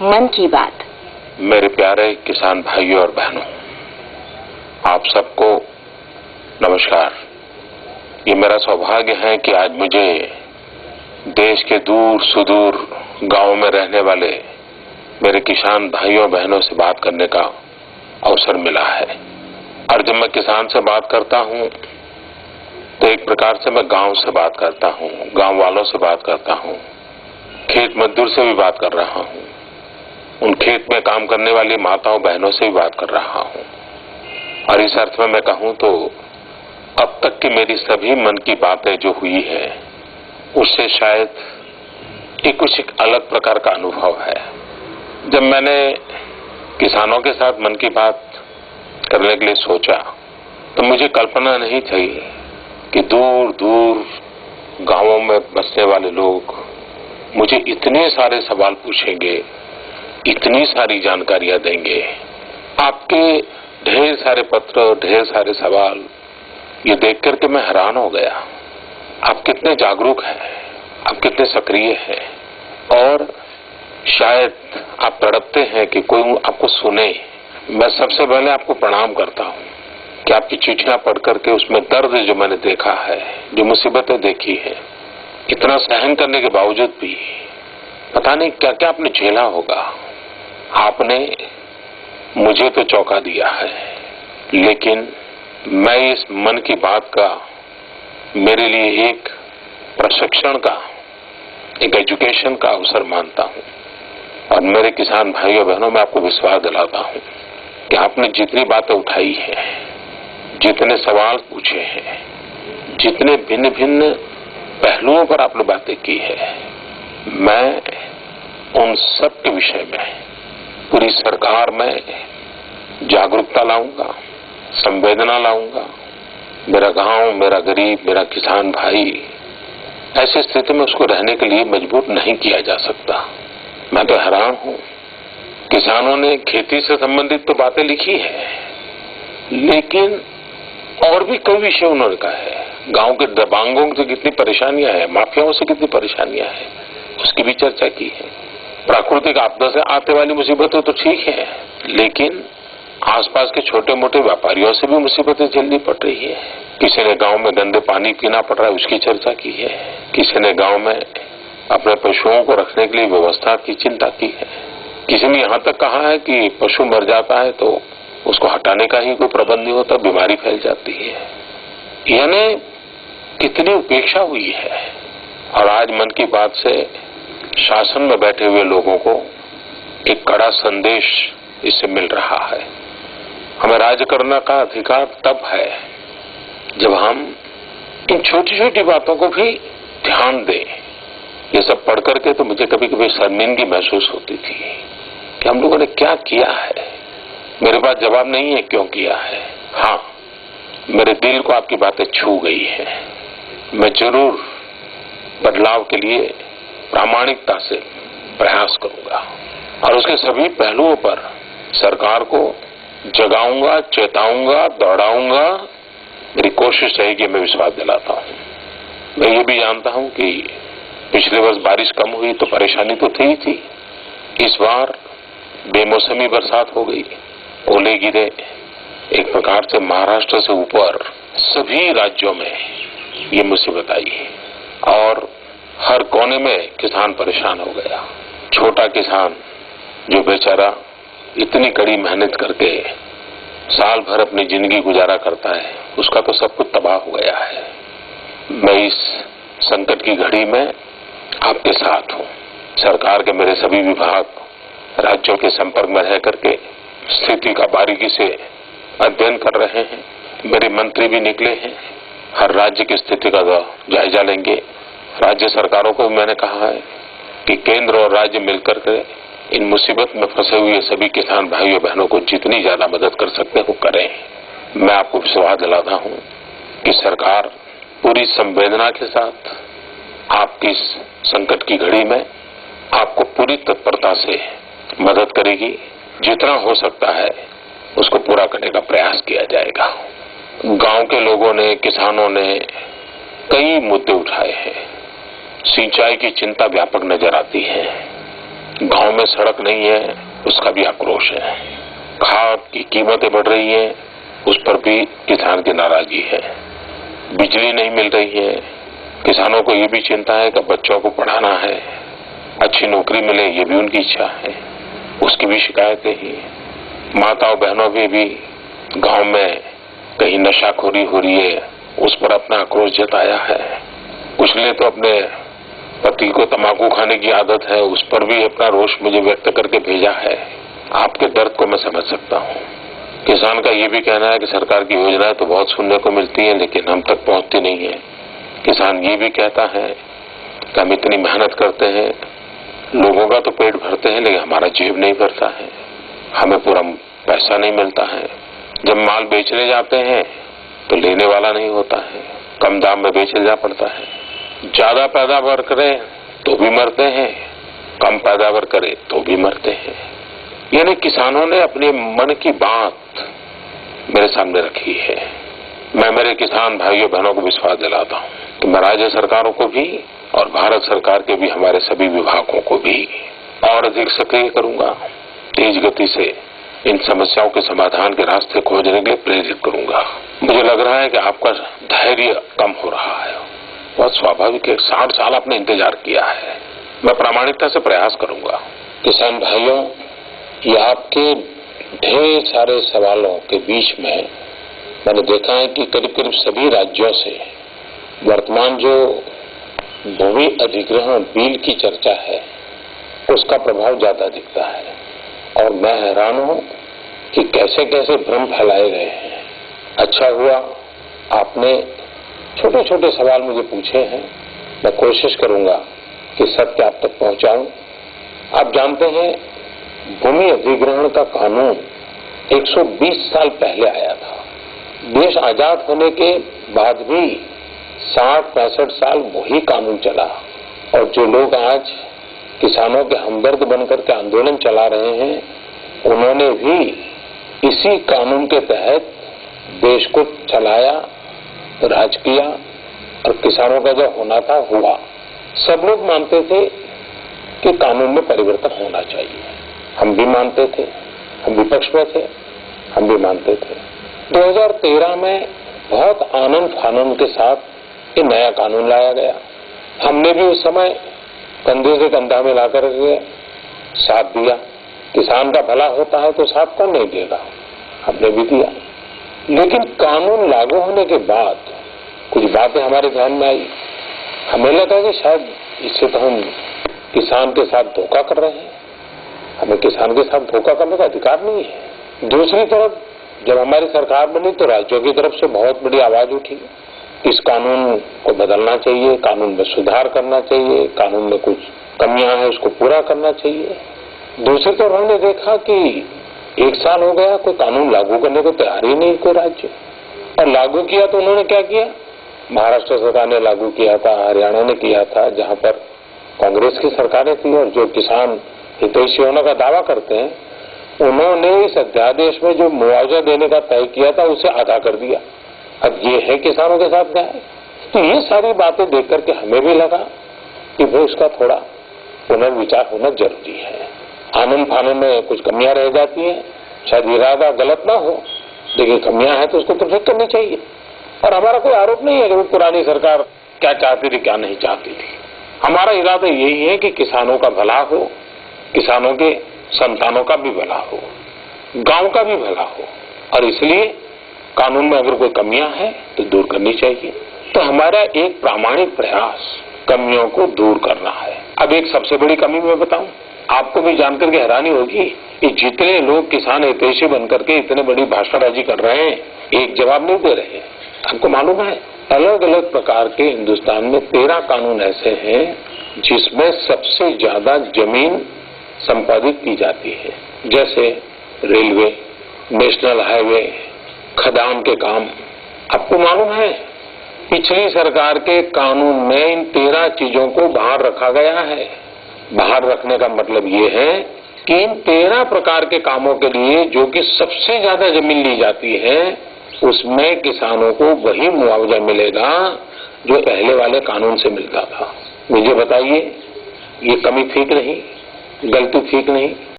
मन की बात। मेरे प्यारे किसान भाइयों और बहनों, आप सबको नमस्कार। ये मेरा सौभाग्य है कि आज मुझे देश के दूर सुदूर गांवों में रहने वाले मेरे किसान भाइयों बहनों से बात करने का अवसर मिला है। और जब मैं किसान से बात करता हूं तो एक प्रकार से मैं गांव से बात करता हूं, गांव वालों से बात करता हूं, खेत मजदूर से भी बात कर रहा हूं, उन खेत में काम करने वाली माताओं बहनों से भी बात कर रहा हूं। और इस अर्थ में मैं कहूं तो अब तक की मेरी सभी मन की बातें जो हुई है उससे शायद एक कुछ एक अलग प्रकार का अनुभव है। जब मैंने किसानों के साथ मन की बात करने के लिए सोचा तो मुझे कल्पना नहीं थी कि दूर दूर गांवों में बसने वाले लोग मुझे इतने सारे सवाल पूछेंगे, इतनी सारी जानकारियां देंगे। आपके ढेर सारे पत्र, ढेर सारे सवाल ये देख करके मैं हैरान हो गया। आप कितने जागरूक हैं, आप कितने सक्रिय हैं और शायद आप तड़पते हैं कि कोई आपको सुने। मैं सबसे पहले आपको प्रणाम करता हूं कि आपकी चिट्ठियां पढ़ करके उसमें दर्द जो मैंने देखा है, जो मुसीबतें देखी है, इतना सहन करने के बावजूद भी पता नहीं क्या क्या आपने झेला होगा। आपने मुझे तो चौंका दिया है, लेकिन मैं इस मन की बात का मेरे लिए एक प्रशिक्षण का, एक एजुकेशन का अवसर मानता हूं। और मेरे किसान भाइयों बहनों, मैं आपको विश्वास दिलाता हूं कि आपने जितनी बातें उठाई है, जितने सवाल पूछे हैं, जितने भिन्न भिन्न पहलुओं पर आपने बातें की है, मैं उन सब के विषय में पूरी सरकार में जागरूकता लाऊंगा, संवेदना लाऊंगा। मेरा गांव, मेरा गरीब, मेरा किसान भाई ऐसी स्थिति में उसको रहने के लिए मजबूर नहीं किया जा सकता। मैं तो हैरान हूं, किसानों ने खेती से संबंधित तो बातें लिखी है, लेकिन और भी कई विषय उन्होंने कहा है। गांव के दबांगों से कितनी परेशानियां हैं, माफियाओं से कितनी परेशानियां हैं, उसकी भी चर्चा की है। प्राकृतिक आपदा से आने वाली मुसीबतें तो ठीक है, लेकिन आसपास के छोटे मोटे व्यापारियों से भी मुसीबतें झेलनी पड़ रही है। किसी ने गांव में गंदे पानी पीना पड़ रहा है, उसकी चर्चा की है। किसी ने गांव में अपने पशुओं को रखने के लिए व्यवस्था की चिंता की है। किसी ने यहां तक कहा है कि पशु मर जाता है तो उसको हटाने का ही कोई प्रबंध नहीं होता, बीमारी फैल जाती है। यानी कितनी उपेक्षा हुई है। और आज मन की बात से शासन में बैठे हुए लोगों को एक कड़ा संदेश इससे मिल रहा है। हमें राज्य करने का अधिकार तब है जब हम इन छोटी छोटी बातों को भी ध्यान दें। ये सब पढ़ करके तो मुझे कभी कभी शर्मिंदगी महसूस होती थी कि हम लोगों ने क्या किया है। मेरे पास जवाब नहीं है क्यों किया है। हाँ, मेरे दिल को आपकी बातें छू गई है। मैं जरूर बदलाव के लिए प्रामाणिकता से प्रयास करूंगा और उसके सभी पहलुओं पर सरकार को जगाऊंगा, चेताऊंगा, दौड़ाऊंगा। मेरी कोशिश रहेगी, मैं विश्वास दिलाता हूं। मैं ये भी जानता हूं कि पिछले वर्ष बारिश कम हुई तो परेशानी तो थी ही थी। इस बार बेमौसमी बरसात हो गई, ओले गिरे। एक प्रकार से महाराष्ट्र से ऊपर सभी राज्यों में ये मुसीबत आई और हर कोने में किसान परेशान हो गया। छोटा किसान जो बेचारा इतनी कड़ी मेहनत करके साल भर अपनी जिंदगी गुजारा करता है, उसका तो सब कुछ तबाह हो गया है। मैं इस संकट की घड़ी में आपके साथ हूं। सरकार के मेरे सभी विभाग राज्यों के संपर्क में रह करके स्थिति का बारीकी से अध्ययन कर रहे हैं। मेरे मंत्री भी निकले हैं, हर राज्य की स्थिति का जायजा लेंगे। राज्य सरकारों को मैंने कहा है कि केंद्र और राज्य मिलकर के इन मुसीबत में फंसे हुए सभी किसान भाइयों बहनों को जितनी ज्यादा मदद कर सकते हो करें। मैं आपको विश्वास दिलाता हूं कि सरकार पूरी संवेदना के साथ आपकी इस संकट की घड़ी में आपको पूरी तत्परता से मदद करेगी। जितना हो सकता है उसको पूरा करने का प्रयास किया जाएगा। गांव के लोगों ने, किसानों ने कई मुद्दे उठाए हैं। सिंचाई की चिंता व्यापक नजर आती है। गांव में सड़क नहीं है, उसका भी आक्रोश है। खाद की कीमतें बढ़ रही हैं, उस पर भी किसान की नाराजगी है। बिजली नहीं मिल रही है, किसानों को ये भी चिंता है कि बच्चों को पढ़ाना है, अच्छी नौकरी मिले, ये भी उनकी इच्छा है, उसकी भी शिकायतें ही। माताओं बहनों की भी गांव में कहीं नशाखोरी हो रही है, उस पर अपना आक्रोश जताया है। कुछ ने तो अपने पति को तंबाकू खाने की आदत है, उस पर भी अपना रोष मुझे व्यक्त करके भेजा है। आपके दर्द को मैं समझ सकता हूँ। किसान का ये भी कहना है कि सरकार की योजनाएं तो बहुत सुनने को मिलती हैं, लेकिन हम तक पहुंचती नहीं है। किसान ये भी कहता है कि हम इतनी मेहनत करते हैं, लोगों का तो पेट भरते हैं, लेकिन हमारा जेब नहीं भरता है, हमें पूरा पैसा नहीं मिलता है। जब माल बेचने जाते हैं तो लेने वाला नहीं होता है, कम दाम में बेचने जा पड़ता है। ज्यादा पैदावार करें तो भी मरते हैं, कम पैदावार करे तो भी मरते हैं। यानी किसानों ने अपने मन की बात मेरे सामने रखी है। मैं मेरे किसान भाइयों बहनों को विश्वास दिलाता हूँ कि मैं राज्य सरकारों को भी और भारत सरकार के भी हमारे सभी विभागों को भी और अधिक सक्रिय करूंगा। तेज गति से इन समस्याओं के समाधान के रास्ते खोजने के लिए प्रेरित करूंगा। मुझे लग रहा है कि आपका धैर्य कम हो रहा है। बहुत स्वाभाविक है, 60 साल आपने इंतजार किया है। मैं प्रामाणिकता से प्रयास करूंगा। किसान भाइयों, ये आपके ढेर सारे सवालों के बीच में मैंने देखा है कि करीब करीब सभी राज्यों से वर्तमान जो भूमि अधिग्रहण बिल की चर्चा है, उसका प्रभाव ज्यादा दिखता है। और मैं हैरान हूं कि कैसे कैसे भ्रम फैलाए गए हैं। अच्छा हुआ आपने छोटे छोटे सवाल मुझे पूछे हैं, मैं कोशिश करूंगा कि सत्य आप तक पहुंचाऊं। आप जानते हैं, भूमि अधिग्रहण का कानून 120 साल पहले आया था। देश आजाद होने के बाद भी 60-65 साल वही कानून चला। और जो लोग आज किसानों के हमदर्द बनकर के आंदोलन चला रहे हैं, उन्होंने भी इसी कानून के तहत देश को चलाया, राज किया और किसानों का जो होना था हुआ। सब लोग मानते थे कि कानून में परिवर्तन होना चाहिए। हम भी मानते थे, हम विपक्ष में थे, हम भी मानते थे। 2013 में बहुत आनंद फानंद के साथ ये नया कानून लाया गया। हमने भी उस समय कंधे से कंधा मिलाकर के साथ दिया। किसान का भला होता है तो साथ कौन नहीं देगा, हमने भी दिया। लेकिन कानून लागू होने के बाद कुछ बातें हमारे ध्यान में आई। हमें लगा कि शायद इससे तो हम किसान के साथ धोखा कर रहे हैं, हमें किसान के साथ धोखा करने का अधिकार नहीं है। दूसरी तरफ जब हमारी सरकार बनी तो राज्यों की तरफ से बहुत बड़ी आवाज उठी, इस कानून को बदलना चाहिए, कानून में सुधार करना चाहिए, कानून में कुछ कमियां हैं उसको पूरा करना चाहिए। दूसरी तरफ हमने देखा कि 1 साल हो गया, कोई कानून लागू करने को तैयार ही नहीं कोई राज्य। और लागू किया तो उन्होंने क्या किया, महाराष्ट्र सरकार ने लागू किया था, हरियाणा ने किया था, जहां पर कांग्रेस की सरकारें थी। और जो किसान हितैषी होने का दावा करते हैं, उन्होंने इस अध्यादेश में जो मुआवजा देने का तय किया था उसे आधा कर दिया। अब ये है किसानों के साथ न्याय। तो ये सारी बातें देख करके हमें भी लगा कि वो इसका थोड़ा पुनर्विचार होना जरूरी है। आनंद फानंद में कुछ कमियां रह जाती हैं, शायद इरादा गलत ना हो, लेकिन कमियां हैं तो उसको तो ठीक करनी चाहिए। और हमारा कोई आरोप नहीं है कि वो पुरानी सरकार क्या चाहती थी क्या नहीं चाहती थी। हमारा इरादा यही है कि किसानों का भला हो, किसानों के संतानों का भी भला हो, गांव का भी भला हो। और इसलिए कानून में अगर कोई कमियां हैं तो दूर करनी चाहिए। तो हमारा एक प्रामाणिक प्रयास कमियों को दूर करना है। अब एक सबसे बड़ी कमी मैं बताऊं, आपको भी जानकर के हैरानी होगी कि जितने लोग किसान हितैषी बनकर के इतने बड़ी भाषणबाजी कर रहे हैं, एक जवाब नहीं दे रहे। आपको मालूम है, अलग अलग प्रकार के हिंदुस्तान में 13 कानून ऐसे हैं जिसमें सबसे ज्यादा जमीन संपादित की जाती है, जैसे रेलवे, नेशनल हाईवे, खदान के काम। आपको मालूम है, पिछली सरकार के कानून में इन 13 चीजों को बाहर रखा गया है। बाहर रखने का मतलब ये है कि इन 13 प्रकार के कामों के लिए जो कि सबसे ज्यादा जमीन ली जाती है, उसमें किसानों को वही मुआवजा मिलेगा जो पहले वाले कानून से मिलता था। मुझे बताइए, ये कमी ठीक नहीं? गलती ठीक नहीं।